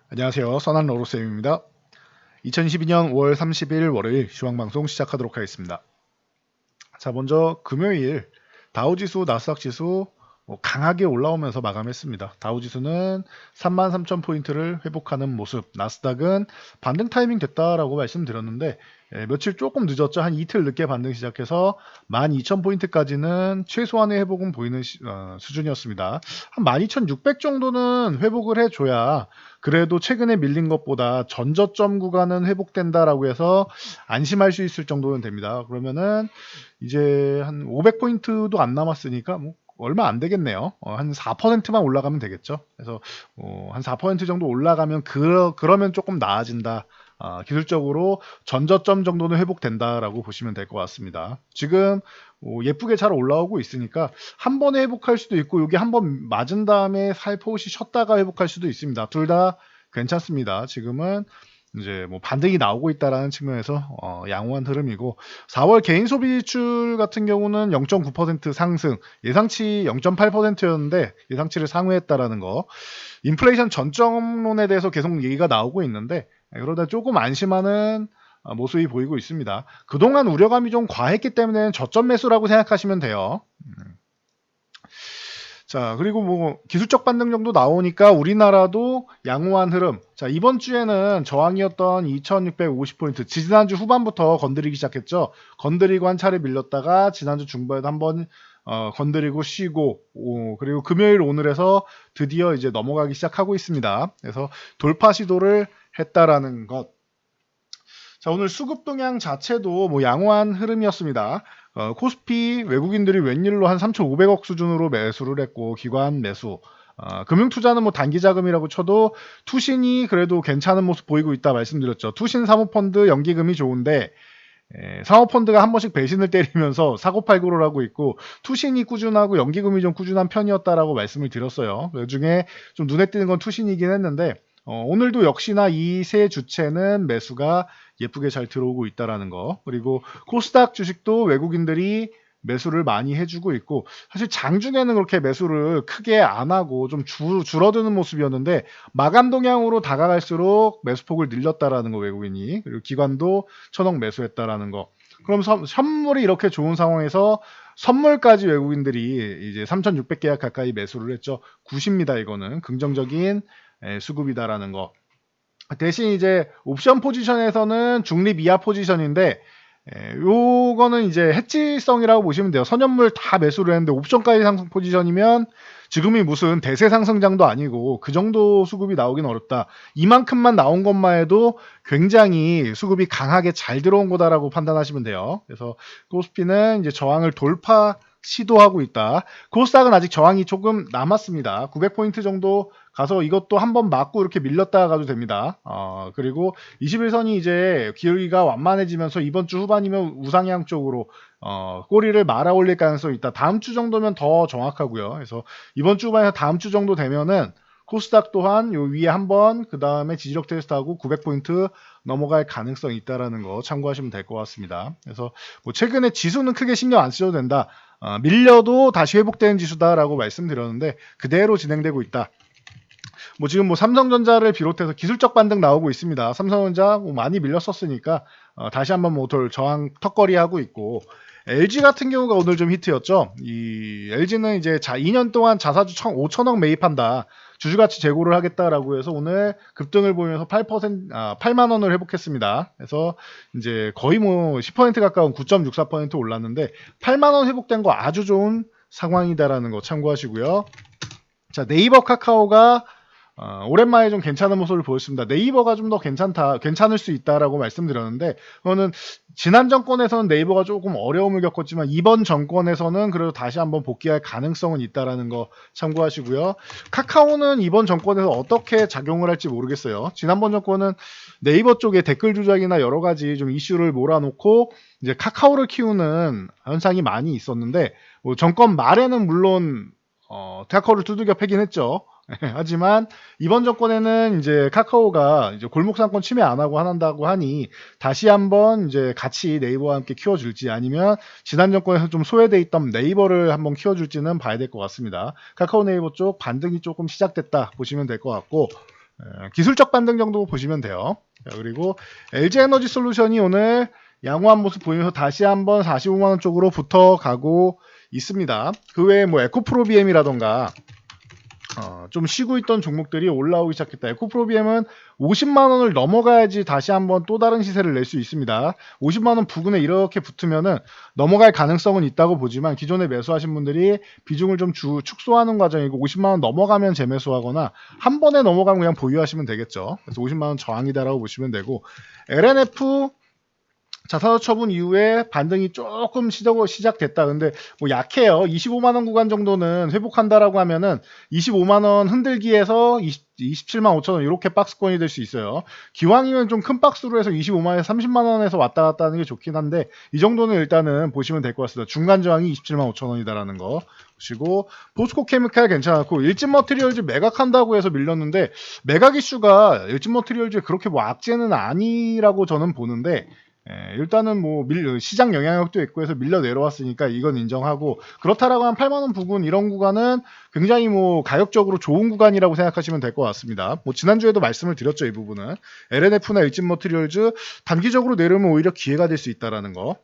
안녕하세요. 선한 로로쌤입니다. 2022년 5월 30일 월요일 시황방송 시작하도록 하겠습니다. 자, 먼저 금요일 다우지수, 나스닥지수 강하게 올라오면서 마감했습니다. 다우지수는 33,000포인트를 회복하는 모습, 나스닥은 반등 타이밍 됐다라고 말씀드렸는데 며칠 조금 늦었죠. 한 이틀 늦게 반등 시작해서 12,000포인트까지는 최소한의 회복은 보이는 수준이었습니다. 한 12,600 정도는 회복을 해줘야 그래도 최근에 밀린 것보다 전저점 구간은 회복된다라고 해서 안심할 수 있을 정도는 됩니다. 그러면은 이제 한 500포인트도 안 남았으니까 뭐 얼마 안 되겠네요. 한 4%만 올라가면 되겠죠. 그래서 한 4% 정도 올라가면 그러면 조금 나아진다. 기술적으로 전저점 정도는 회복된다라고 보시면 될 것 같습니다. 지금 예쁘게 잘 올라오고 있으니까 한 번에 회복할 수도 있고 여기 한 번 맞은 다음에 살포시 쉬었다가 회복할 수도 있습니다. 둘 다 괜찮습니다. 지금은 이제 뭐 반등이 나오고 있다라는 측면에서 양호한 흐름이고 4월 개인 소비 지출 같은 경우는 0.9% 상승, 예상치 0.8%였는데 예상치를 상회했다라는 거. 인플레이션 전점론에 대해서 계속 얘기가 나오고 있는데 그러다 조금 안심하는 모습이 보이고 있습니다. 그동안 우려감이 좀 과했기 때문에 저점 매수라고 생각하시면 돼요. 자, 그리고 뭐 기술적 반등 정도 나오니까 우리나라도 양호한 흐름. 자, 이번 주에는 저항이었던 2650포인트. 지난주 후반부터 건드리기 시작했죠. 건드리고 한 차례 밀렸다가 지난주 중반에도 한번 건드리고 쉬고 그리고 금요일 오늘에서 드디어 이제 넘어가기 시작하고 있습니다. 그래서 돌파 시도를 했다라는 것. 자, 오늘 수급 동향 자체도 뭐 양호한 흐름이었습니다. 코스피 외국인들이 웬일로 한 3,500억 수준으로 매수를 했고 기관 매수. 금융투자는 뭐 단기 자금이라고 쳐도 투신이 그래도 괜찮은 모습 보이고 있다 말씀드렸죠. 투신 사모펀드 연기금이 좋은데 사모펀드가 한 번씩 배신을 때리면서 사고팔고를 하고 있고 투신이 꾸준하고 연기금이 좀 꾸준한 편이었다라고 말씀을 드렸어요. 그 중에 좀 눈에 띄는 건 투신이긴 했는데 오늘도 역시나 이 세 주체는 매수가 예쁘게 잘 들어오고 있다라는 거. 그리고 코스닥 주식도 외국인들이 매수를 많이 해주고 있고 사실 장중에는 그렇게 매수를 크게 안 하고 좀 줄어드는 모습이었는데 마감 동향으로 다가갈수록 매수폭을 늘렸다라는 거 외국인이. 그리고 기관도 1,000억 매수했다라는 거. 그럼 선물이 이렇게 좋은 상황에서 선물까지 외국인들이 이제 3,600계약 가까이 매수를 했죠. 굿입니다. 이거는 긍정적인 수급이다라는 거. 대신 이제 옵션 포지션에서는 중립 이하 포지션인데 요거는 이제 해지성이라고 보시면 돼요. 선현물 다 매수를 했는데 옵션까지 상승 포지션이면 지금이 무슨 대세 상승장도 아니고 그 정도 수급이 나오긴 어렵다. 이만큼만 나온 것만 해도 굉장히 수급이 강하게 잘 들어온 거다라고 판단하시면 돼요. 그래서 코스피는 이제 저항을 돌파 시도하고 있다. 코스닥은 아직 저항이 조금 남았습니다. 900포인트 정도 가서 이것도 한번 맞고 이렇게 밀렸다가 가도 됩니다. 그리고 21선이 이제 기울기가 완만해지면서 이번 주 후반이면 우상향 쪽으로 꼬리를 말아 올릴 가능성이 있다. 다음 주 정도면 더 정확하고요. 그래서 이번 주 후반에서 다음 주 정도 되면은 코스닥 또한 요 위에 한번 그 다음에 지지력 테스트하고 900포인트 넘어갈 가능성이 있다라는 거 참고하시면 될 것 같습니다. 그래서 뭐 최근에 지수는 크게 신경 안 쓰셔도 된다. 밀려도 다시 회복되는 지수다라고 말씀드렸는데 그대로 진행되고 있다. 뭐 지금 뭐 삼성전자를 비롯해서 기술적 반등 나오고 있습니다. 삼성전자 뭐 많이 밀렸었으니까 다시 한번 뭐 저항 턱걸이 하고 있고 LG 같은 경우가 오늘 좀 히트였죠. 이 LG는 이제 2년 동안 자사주 5천억 매입한다. 주주가치 제고를 하겠다라고 해서 오늘 급등을 보이면서 8만 원을 회복했습니다. 그래서 이제 거의 뭐 10% 가까운 9.64% 올랐는데 8만 원 회복된 거 아주 좋은 상황이다라는 거 참고하시고요. 자, 네이버 카카오가 오랜만에 좀 괜찮은 모습을 보였습니다. 네이버가 좀 더 괜찮을 수 있다라고 말씀드렸는데, 그거는 지난 정권에서는 네이버가 조금 어려움을 겪었지만, 이번 정권에서는 그래도 다시 한번 복귀할 가능성은 있다라는 거 참고하시고요. 카카오는 이번 정권에서 어떻게 작용을 할지 모르겠어요. 지난번 정권은 네이버 쪽에 댓글 조작이나 여러 가지 좀 이슈를 몰아놓고, 이제 카카오를 키우는 현상이 많이 있었는데, 뭐 정권 말에는 물론, 카카오를 두들겨 패긴 했죠. 하지만 이번 정권에는 이제 카카오가 이제 골목상권 침해 안 하고 한다고 하니 다시 한번 이제 같이 네이버와 함께 키워줄지 아니면 지난 정권에서 좀 소외돼 있던 네이버를 한번 키워줄지는 봐야 될 것 같습니다. 카카오 네이버 쪽 반등이 조금 시작됐다 보시면 될 것 같고 기술적 반등 정도 보시면 돼요. 자, 그리고 LG에너지 솔루션이 오늘 양호한 모습 보이면서 다시 한번 45만원 쪽으로 붙어가고 있습니다. 그 외에 뭐 에코프로비엠이라던가 좀 쉬고 있던 종목들이 올라오기 시작했다. 에코프로비엠은 50만원을 넘어가야지 다시 한번 또 다른 시세를 낼 수 있습니다. 50만원 부근에 이렇게 붙으면은 넘어갈 가능성은 있다고 보지만 기존에 매수하신 분들이 비중을 좀 축소하는 과정이고 50만원 넘어가면 재매수하거나 한 번에 넘어가면 그냥 보유하시면 되겠죠. 그래서 50만원 저항이다라고 보시면 되고 LNF 자사주 처분 이후에 반등이 조금 시작됐다. 근데 뭐 약해요. 25만원 구간 정도는 회복한다라고 하면은 25만원 흔들기에서 27만 5천원 이렇게 박스권이 될 수 있어요. 기왕이면 좀 큰 박스로 해서 25만원에서 30만원에서 왔다 갔다 하는 게 좋긴 한데 이 정도는 일단은 보시면 될 것 같습니다. 중간 저항이 27만 5천원이다라는 거 보시고 포스코 케미칼 괜찮았고 일진 머티리얼즈 매각한다고 해서 밀렸는데 매각 이슈가 일진 머티리얼즈에 그렇게 뭐 악재는 아니라고 저는 보는데 일단은 뭐 시장 영향력도 있고 해서 밀려 내려왔으니까 이건 인정하고 그렇다라고 한 8만원 부근 이런 구간은 굉장히 뭐 가격적으로 좋은 구간이라고 생각하시면 될 것 같습니다. 뭐 지난주에도 말씀을 드렸죠. 이 부분은 LNF나 일진 머티리얼즈 단기적으로 내려오면 오히려 기회가 될 수 있다라는 거.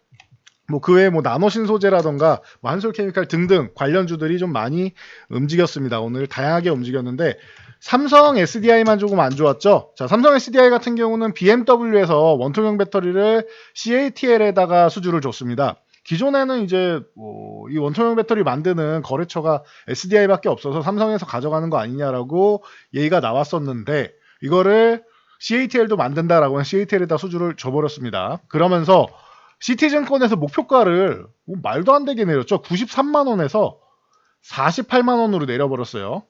뭐 그 외에 뭐 나노신소재라던가 뭐 한솔케미칼 등등 관련주들이 좀 많이 움직였습니다. 오늘 다양하게 움직였는데 삼성 SDI만 조금 안 좋았죠. 자, 삼성 SDI 같은 경우는 BMW에서 원통형 배터리를 CATL에다가 수주를 줬습니다. 기존에는 이제 이 원통형 배터리 만드는 거래처가 SDI밖에 없어서 삼성에서 가져가는 거 아니냐라고 얘기가 나왔었는데 이거를 CATL도 만든다라고 한 CATL에다 수주를 줘버렸습니다. 그러면서 시티즌권에서 목표가를 말도 안 되게 내렸죠. 93만 원에서 48만 원으로 내려버렸어요.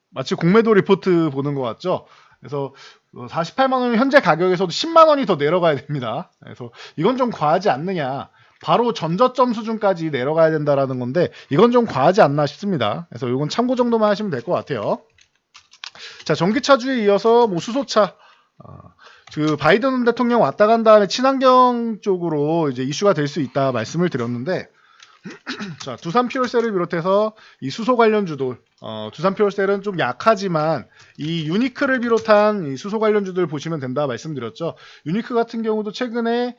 마치 공매도 리포트 보는 것 같죠. 그래서 48만 원이면 현재 가격에서도 10만 원이 더 내려가야 됩니다. 그래서 이건 좀 과하지 않느냐. 바로 전저점 수준까지 내려가야 된다라는 건데 이건 좀 과하지 않나 싶습니다. 그래서 이건 참고 정도만 하시면 될 것 같아요. 자, 전기차주에 이어서 뭐 수소차 그 바이든 대통령 왔다 간 다음에 친환경 쪽으로 이제 이슈가 될 수 있다 말씀을 드렸는데 자, 두산 퓨얼셀을 비롯해서 이 수소 관련주들 두산 퓨얼셀은 좀 약하지만 이 유니크를 비롯한 이 수소 관련주들 보시면 된다 말씀드렸죠. 유니크 같은 경우도 최근에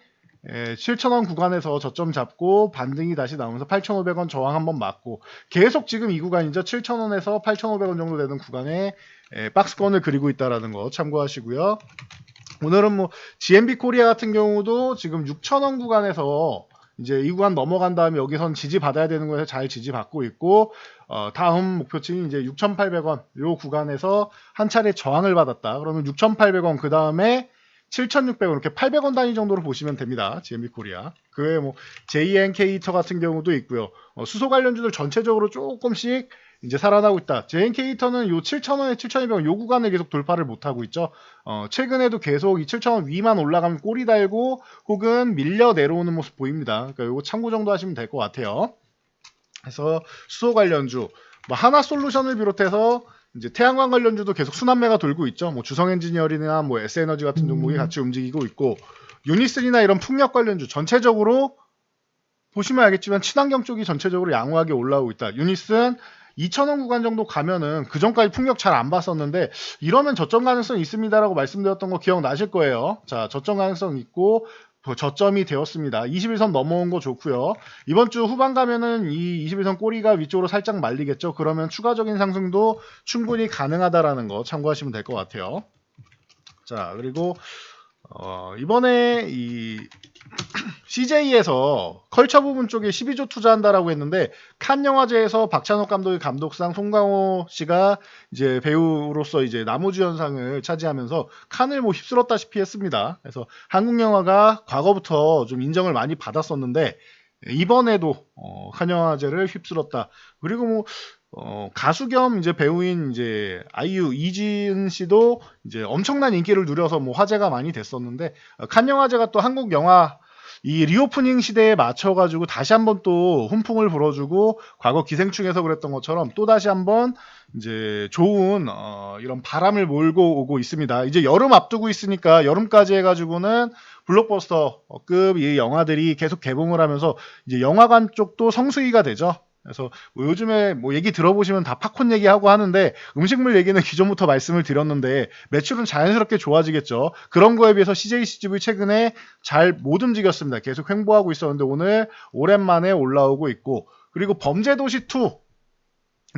7,000원 구간에서 저점 잡고 반등이 다시 나오면서 8,500원 저항 한번 맞고 계속 지금 이 구간이죠. 7,000원에서 8,500원 정도 되는 구간에 박스권을 그리고 있다라는 거 참고하시고요. 오늘은 뭐 GMB 코리아 같은 경우도 지금 6,000원 구간에서 이제 이 구간 넘어간 다음에 여기선 지지받아야 되는 거에서 잘 지지받고 있고 다음 목표치는 이제 6,800원 요 구간에서 한 차례 저항을 받았다. 그러면 6,800원 그 다음에 7,600원 이렇게 800원 단위 정도로 보시면 됩니다. GMB 코리아. 그 외에 뭐 JNK 같은 경우도 있고요. 수소 관련주들 전체적으로 조금씩 이제 살아나고 있다. JNK 요 7,000원에 7,200원 요 구간을 계속 돌파를 못하고 있죠. 최근에도 계속 이 7,000원 위만 올라가면 꼬리 달고 혹은 밀려 내려오는 모습 보입니다. 그러니까 요거 참고 정도 하시면 될 것 같아요. 그래서 수소 관련주, 뭐 하나솔루션을 비롯해서 이제 태양광 관련주도 계속 순환매가 돌고 있죠. 뭐 주성엔지니어링이나 뭐 S에너지 같은 종목이 같이 움직이고 있고 유니슬이나 이런 풍력 관련주 전체적으로 보시면 알겠지만 친환경 쪽이 전체적으로 양호하게 올라오고 있다. 유니스는 2,000원 구간 정도 가면은 그 전까지 풍력 잘 안 봤었는데 이러면 저점 가능성 있습니다라고 말씀드렸던 거 기억나실 거예요. 자, 저점 가능성 있고 저점이 되었습니다. 21선 넘어온 거 좋고요. 이번 주 후반 가면은 이 21선 꼬리가 위쪽으로 살짝 말리겠죠. 그러면 추가적인 상승도 충분히 가능하다라는 거 참고하시면 될 것 같아요. 자, 그리고 이번에 이 CJ에서 컬처 부분 쪽에 12조 투자한다라고 했는데 칸 영화제에서 박찬욱 감독의 감독상 송강호 씨가 이제 배우로서 이제 나무주연상을 차지하면서 칸을 뭐 휩쓸었다시피 했습니다. 그래서 한국 영화가 과거부터 좀 인정을 많이 받았었는데 이번에도 칸 영화제를 휩쓸었다. 그리고 뭐 가수 겸 이제 배우인 이제 아이유 이지은 씨도 이제 엄청난 인기를 누려서 뭐 화제가 많이 됐었는데 칸 영화제가 또 한국 영화 이 리오프닝 시대에 맞춰가지고 다시 한번 또 훈풍을 불어주고 과거 기생충에서 그랬던 것처럼 또 다시 한번 이제 좋은 이런 바람을 몰고 오고 있습니다. 이제 여름 앞두고 있으니까 여름까지 해가지고는 블록버스터급 이 영화들이 계속 개봉을 하면서 이제 영화관 쪽도 성수기가 되죠. 그래서 뭐 요즘에 뭐 얘기 들어보시면 다 팝콘 얘기하고 하는데 음식물 얘기는 기존부터 말씀을 드렸는데 매출은 자연스럽게 좋아지겠죠. 그런 거에 비해서 CJCGV 최근에 잘 못 움직였습니다. 계속 횡보하고 있었는데 오늘 오랜만에 올라오고 있고, 그리고 범죄도시 2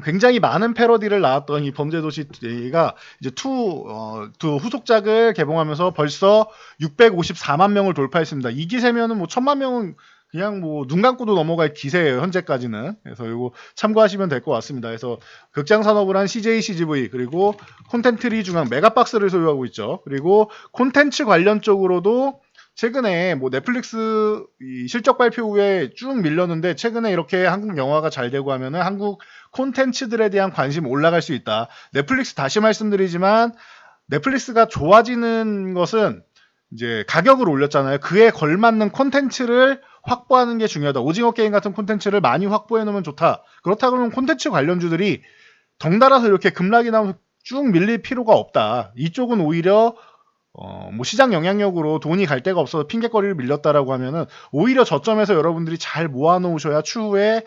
굉장히 많은 패러디를 나왔던 이 범죄도시가 이제 2 후속작을 개봉하면서 벌써 654만 명을 돌파했습니다. 이 기세면은 뭐 1000만 명은 그냥 뭐 눈 감고도 넘어갈 기세예요, 현재까지는. 그래서 이거 참고하시면 될 것 같습니다. 그래서 극장 산업을 한 CJCGV, 그리고 콘텐츠리 중앙 메가박스를 소유하고 있죠. 그리고 콘텐츠 관련 쪽으로도 최근에 뭐 넷플릭스 이 실적 발표 후에 쭉 밀렸는데 최근에 이렇게 한국 영화가 잘 되고 하면은 한국 콘텐츠들에 대한 관심 올라갈 수 있다. 넷플릭스 다시 말씀드리지만 넷플릭스가 좋아지는 것은 이제 가격을 올렸잖아요. 그에 걸맞는 콘텐츠를 확보하는 게 중요하다. 오징어 게임 같은 콘텐츠를 많이 확보해 놓으면 좋다. 그렇다 그러면 콘텐츠 관련주들이 덩달아서 이렇게 급락이 나오면 쭉 밀릴 필요가 없다. 이쪽은 오히려 뭐 시장 영향력으로 돈이 갈 데가 없어서 핑계거리를 밀렸다라고 하면은 오히려 저점에서 여러분들이 잘 모아놓으셔야 추후에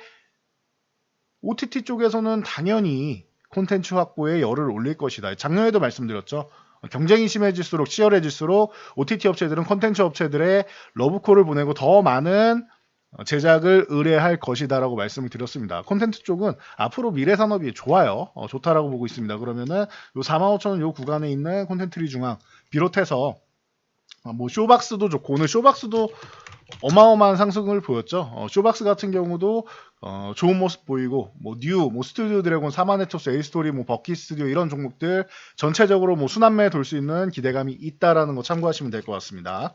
OTT 쪽에서는 당연히 콘텐츠 확보에 열을 올릴 것이다. 작년에도 말씀드렸죠. 경쟁이 심해질수록 치열해질수록 OTT 업체들은 콘텐츠 업체들의 러브콜을 보내고 더 많은 제작을 의뢰할 것이다라고 말씀을 드렸습니다. 콘텐츠 쪽은 앞으로 미래 산업이 좋아요. 좋다라고 보고 있습니다. 그러면은 요 45,000원 요 구간에 있는 콘텐츠리 중앙 비롯해서 뭐 쇼박스도 좋고, 오늘 쇼박스도 어마어마한 상승을 보였죠. 쇼박스 같은 경우도 좋은 모습 보이고, 뭐 뭐 스튜디오 드래곤, 사마네토스, 에이스토리, 뭐 버키 스튜디오 이런 종목들 전체적으로 뭐 순환매에 돌 수 있는 기대감이 있다라는 거 참고하시면 될 것 같습니다.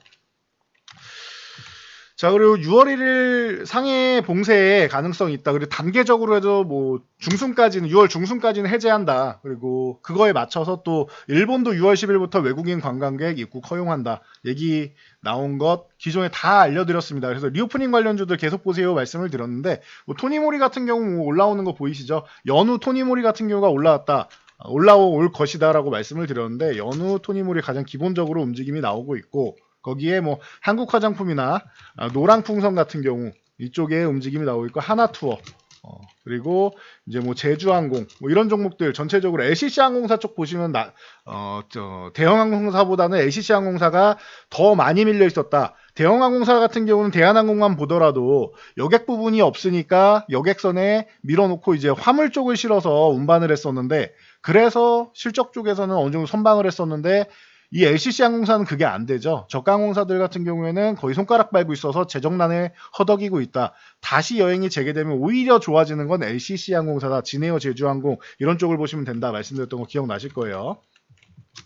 자, 그리고 6월 1일 상해 봉쇄의 가능성이 있다. 그리고 단계적으로 해도 뭐 중순까지는 6월 중순까지는 해제한다. 그리고 그거에 맞춰서 또 일본도 6월 10일부터 외국인 관광객 입국 허용한다. 얘기 나온 것 기존에 다 알려드렸습니다. 그래서 리오프닝 관련주들 계속 보세요 말씀을 드렸는데, 뭐 토니모리 같은 경우 뭐 올라오는 거 보이시죠? 연우 토니모리 같은 경우가 올라왔다. 올라올 것이다라고 말씀을 드렸는데 연우 토니모리 가장 기본적으로 움직임이 나오고 있고, 거기에 뭐 한국 화장품이나 노랑풍선 같은 경우 이쪽에 움직임이 나오고 있고, 하나투어 그리고 이제 뭐 제주항공 뭐 이런 종목들 전체적으로 LCC 항공사 쪽 보시면 대형 항공사보다는 LCC 항공사가 더 많이 밀려 있었다. 대형 항공사 같은 경우는 대한항공만 보더라도 여객 부분이 없으니까 여객선에 밀어놓고 이제 화물 쪽을 실어서 운반을 했었는데, 그래서 실적 쪽에서는 어느 정도 선방을 했었는데 이 LCC 항공사는 그게 안 되죠. 저가 항공사들 같은 경우에는 거의 손가락 밟고 있어서 재정난에 허덕이고 있다. 다시 여행이 재개되면 오히려 좋아지는 건 LCC 항공사다. 진에어 제주항공 이런 쪽을 보시면 된다 말씀드렸던 거 기억나실 거예요.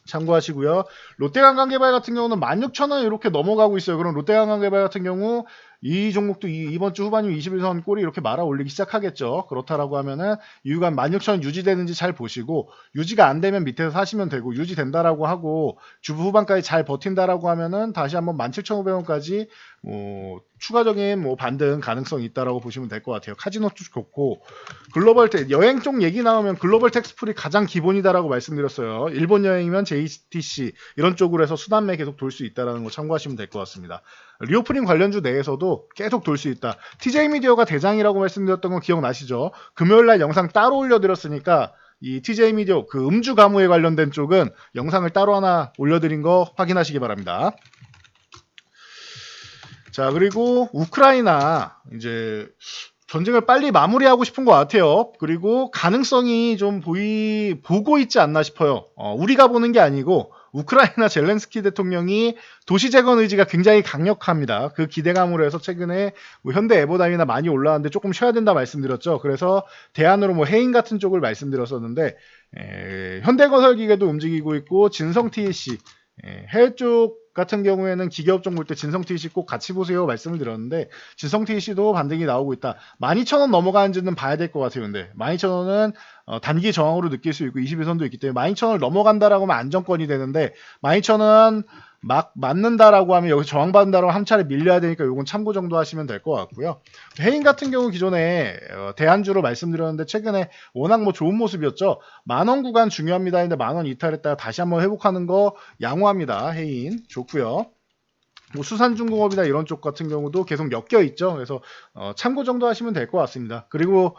참고하시고요. 롯데관광개발 같은 경우는 16,000원 이렇게 넘어가고 있어요. 그럼 롯데관광개발 같은 경우 이 종목도 이번 주 후반이면 21선 꼴이 이렇게 말아 올리기 시작하겠죠. 그렇다라고 하면은 이유가 16,000원 유지되는지 잘 보시고, 유지가 안 되면 밑에서 사시면 되고, 유지된다라고 하고 주부 후반까지 잘 버틴다라고 하면은 다시 한번 17,500원까지 뭐 추가적인 뭐 반등 가능성이 있다라고 보시면 될 것 같아요. 카지노도 좋고, 글로벌 여행 쪽 얘기 나오면 글로벌 텍스프리 가장 기본이다라고 말씀드렸어요. 일본 여행이면 JTC 이런 쪽으로 해서 수단매 계속 돌 수 있다라는 거 참고하시면 될 것 같습니다. 리오프닝 관련주 내에서도 계속 돌 수 있다. TJ미디어가 대장이라고 말씀드렸던 거 기억나시죠? 금요일날 영상 따로 올려드렸으니까 이 TJ미디어 그 음주 가무에 관련된 쪽은 영상을 따로 하나 올려드린 거 확인하시기 바랍니다. 자, 그리고 우크라이나 이제 전쟁을 빨리 마무리하고 싶은 것 같아요. 그리고 가능성이 좀 보고 있지 않나 싶어요. 우리가 보는 게 아니고 우크라이나 젤렌스키 대통령이 도시 재건 의지가 굉장히 강력합니다. 그 기대감으로 해서 최근에 뭐 현대 에버다이나 많이 올라왔는데 조금 쉬어야 된다 말씀드렸죠. 그래서 대안으로 뭐 해인 같은 쪽을 말씀드렸었는데, 현대건설기계도 움직이고 있고, 진성 TEC 해외 쪽 같은 경우에는 기계업종 볼 때 진성 TEC 꼭 같이 보세요 말씀을 드렸는데, 진성 TEC도 반등이 나오고 있다. 12,000원 넘어가는지는 봐야 될 것 같아요. 근데 12,000원은 단기 저항으로 느낄 수 있고 21선도 있기 때문에 12,000원을 넘어간다라고 하면 안정권이 되는데, 12,000원 막 맞는다라고 하면 여기서 저항받는다라고 한 차례 밀려야 되니까 요건 참고 정도 하시면 될 것 같고요. 해인 같은 경우 기존에 대안주로 말씀드렸는데 최근에 워낙 뭐 좋은 모습이었죠. 만원 구간 중요합니다. 근데 만원 이탈했다가 다시 한번 회복하는 거 양호합니다. 해인 좋고요. 뭐 수산중공업이나 이런 쪽 같은 경우도 계속 엮여 있죠. 그래서 참고 정도 하시면 될 것 같습니다. 그리고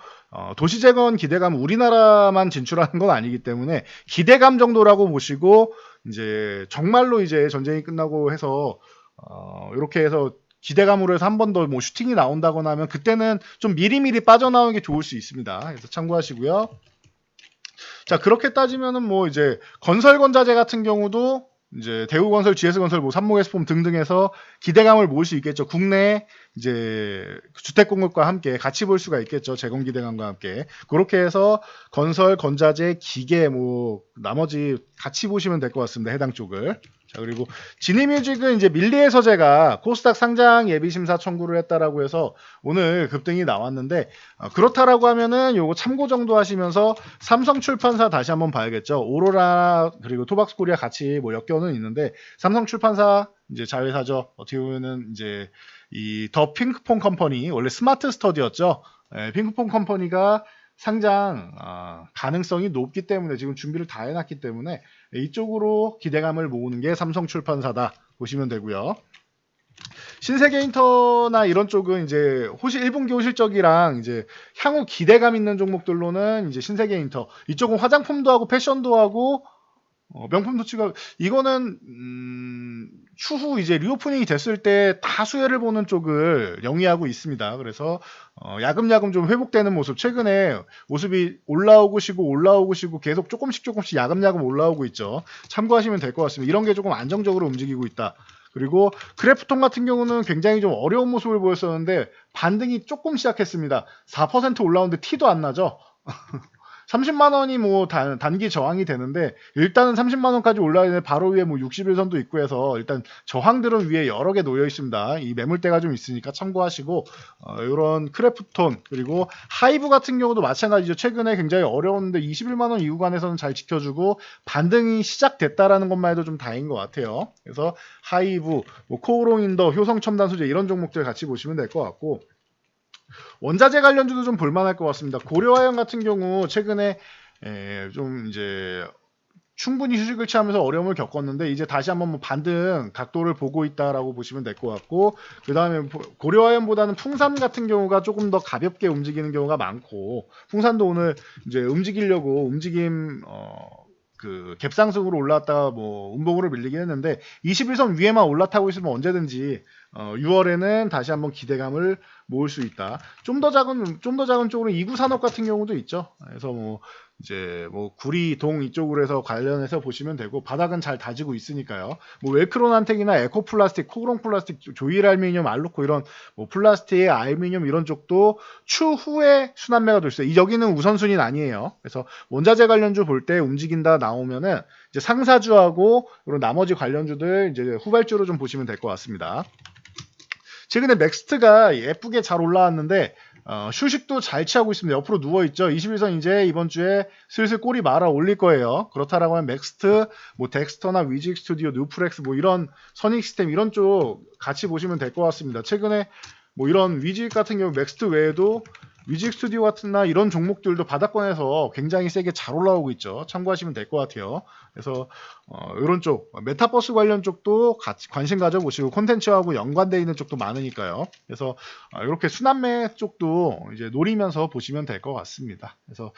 도시재건 기대감 우리나라만 진출하는 건 아니기 때문에 기대감 정도라고 보시고 이제 정말로 이제 전쟁이 끝나고 해서 이렇게 해서 기대감으로 해서 한 번 더 뭐 슈팅이 나온다거나 하면 그때는 좀 미리미리 빠져나오는 게 좋을 수 있습니다. 그래서 참고하시고요. 자, 그렇게 따지면은 뭐 이제 건설건자재 같은 경우도 이제 대우건설, GS건설, 뭐 삼목에스폼 등등해서 기대감을 모을 수 있겠죠. 국내 이제 주택공급과 함께 같이 볼 수가 있겠죠. 재건 기대감과 함께. 그렇게 해서 건설, 건자재, 기계 뭐 나머지 같이 보시면 될 것 같습니다. 해당 쪽을. 자, 그리고 지니뮤직은 이제 밀리의 서재가 코스닥 상장 예비 심사 청구를 했다라고 해서 오늘 급등이 나왔는데 그렇다라고 하면은 요거 참고 정도 하시면서 삼성출판사 다시 한번 봐야겠죠. 오로라 그리고 토박스코리아 같이 뭐 엮여는 있는데 삼성출판사 이제 자회사죠. 어떻게 보면은 이제 이 더 핑크퐁 컴퍼니 원래 스마트 스터디였죠. 핑크퐁 컴퍼니가 상장 가능성이 높기 때문에 지금 준비를 다 해놨기 때문에 이쪽으로 기대감을 모으는 게 삼성출판사다 보시면 되고요. 신세계인터나 이런 쪽은 이제 1분기 호실적이랑 이제 향후 기대감 있는 종목들로는 이제 신세계인터 이쪽은 화장품도 하고 패션도 하고 명품도 치고 이거는 추후 이제 리오프닝이 됐을 때 다 수혜를 보는 쪽을 영위하고 있습니다. 그래서 야금야금 좀 회복되는 모습 최근에 모습이 올라오고 쉬고 계속 조금씩 야금야금 올라오고 있죠. 참고하시면 될 것 같습니다. 이런 게 조금 안정적으로 움직이고 있다. 그리고 그래프톤 같은 경우는 굉장히 좀 어려운 모습을 보였었는데 반등이 조금 시작했습니다. 4% 올라오는데 티도 안 나죠. 30만 원이 뭐 단기 저항이 되는데 일단은 30만 원까지 올라야 되는데 바로 위에 뭐 60일선도 있고 해서 일단 저항들은 위에 여러 개 놓여 있습니다. 이 매물대가 좀 있으니까 참고하시고 이런 크래프톤 그리고 하이브 같은 경우도 마찬가지죠. 최근에 굉장히 어려웠는데 21만 원 이후 간에서는 잘 지켜주고 반등이 시작됐다라는 것만 해도 좀 다행인 것 같아요. 그래서 하이브, 뭐 코오롱인더, 효성첨단소재 이런 종목들 같이 보시면 될 것 같고 원자재 관련주도 좀 볼만할 것 같습니다. 고려화형 같은 경우 최근에 좀 이제 충분히 휴식을 취하면서 어려움을 겪었는데 이제 다시 한번 뭐 반등 각도를 보고 있다라고 보시면 될 것 같고 그 다음에 고려화염보다는 풍산 같은 경우가 조금 더 가볍게 움직이는 경우가 많고 풍산도 오늘 이제 움직이려고 그 갭상승으로 올라왔다가 뭐 음봉으로 밀리긴 했는데 21선 위에만 올라타고 있으면 언제든지 6월에는 다시 한번 기대감을 모을 수 있다. 좀 더 작은 쪽으로 이구산업 같은 경우도 있죠. 그래서 뭐 이제 뭐 구리, 동 이쪽으로 해서 관련해서 보시면 되고 바닥은 잘 다지고 있으니까요. 뭐 웰크론한텍이나 에코플라스틱, 코그론플라스틱, 조일알미늄, 알루코 이런 뭐 플라스틱, 알미늄 이런 쪽도 추후에 순환매가 될 수 있어요. 여기는 우선순위는 아니에요. 그래서 원자재 관련주 볼 때 움직인다 나오면은 이제 상사주하고 그리고 나머지 관련주들 이제 후발주로 좀 보시면 될 것 같습니다. 최근에 넥스트가 예쁘게 잘 올라왔는데 휴식도 잘 취하고 있습니다. 옆으로 누워있죠. 21선 이제 이번 주에 슬슬 꼬리 말아 올릴 거예요. 그렇다라고 하면 넥스트, 뭐 덱스터나 위직 스튜디오, 뉴프렉스 뭐 이런 선익 시스템 이런 쪽 같이 보시면 될 것 같습니다. 최근에 뭐 이런 위직 같은 경우 넥스트 외에도 위직 스튜디오 같은나 이런 종목들도 바닥권에서 굉장히 세게 잘 올라오고 있죠. 참고하시면 될 것 같아요. 그래서 이런 쪽 메타버스 관련 쪽도 같이 관심 가져보시고 콘텐츠하고 연관되어 있는 쪽도 많으니까요. 그래서 이렇게 순환매 쪽도 이제 노리면서 보시면 될 것 같습니다. 그래서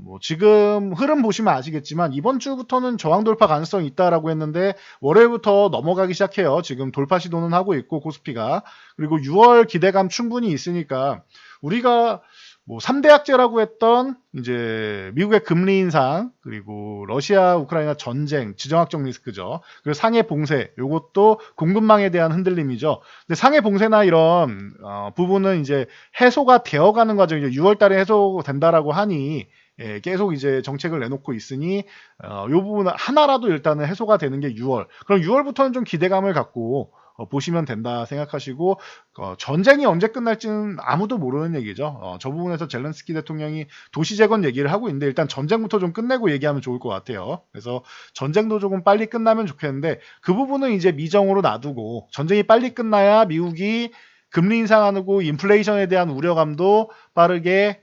뭐 지금 흐름 보시면 아시겠지만 이번 주부터는 저항 돌파 가능성이 있다라고 했는데 월요일부터 넘어가기 시작해요. 지금 돌파 시도는 하고 있고 코스피가 그리고 6월 기대감 충분히 있으니까 우리가 뭐 3대 악재라고 했던 이제 미국의 금리 인상 그리고 러시아 우크라이나 전쟁 지정학적 리스크죠. 그리고 상해 봉쇄 요것도 공급망에 대한 흔들림이죠. 근데 상해 봉쇄나 이런 부분은 이제 해소가 되어가는 과정이죠. 6월 달에 해소된다라고 하니 계속 이제 정책을 내놓고 있으니 요 부분 하나라도 일단은 해소가 되는 게 6월. 그럼 6월부터는 좀 기대감을 갖고 보시면 된다 생각하시고 전쟁이 언제 끝날지는 아무도 모르는 얘기죠. 저 부분에서 젤렌스키 대통령이 도시재건 얘기를 하고 있는데 일단 전쟁부터 좀 끝내고 얘기하면 좋을 것 같아요. 그래서 전쟁도 조금 빨리 끝나면 좋겠는데 그 부분은 이제 미정으로 놔두고 전쟁이 빨리 끝나야 미국이 금리 인상하고 인플레이션에 대한 우려감도 빠르게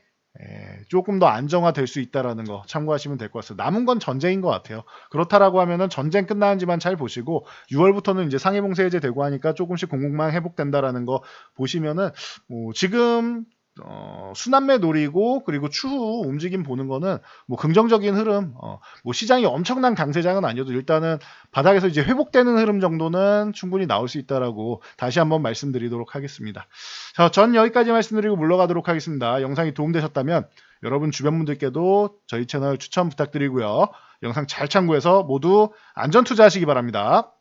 조금 더 안정화될 수 있다라는 거 참고하시면 될 것 같습니다. 남은 건 전쟁인 것 같아요. 그렇다라고 하면은 전쟁 끝나는지만 잘 보시고 6월부터는 이제 상해봉쇄 해제 되고 하니까 조금씩 공급망 회복된다라는 거 보시면은 지금 순환매 노리고 그리고 추후 움직임 보는 거는 뭐 긍정적인 흐름, 뭐 시장이 엄청난 강세장은 아니어도 일단은 바닥에서 이제 회복되는 흐름 정도는 충분히 나올 수 있다라고 다시 한번 말씀드리도록 하겠습니다. 자, 전 여기까지 말씀드리고 물러가도록 하겠습니다. 영상이 도움되셨다면 여러분 주변 분들께도 저희 채널 추천 부탁드리고요. 영상 잘 참고해서 모두 안전 투자하시기 바랍니다.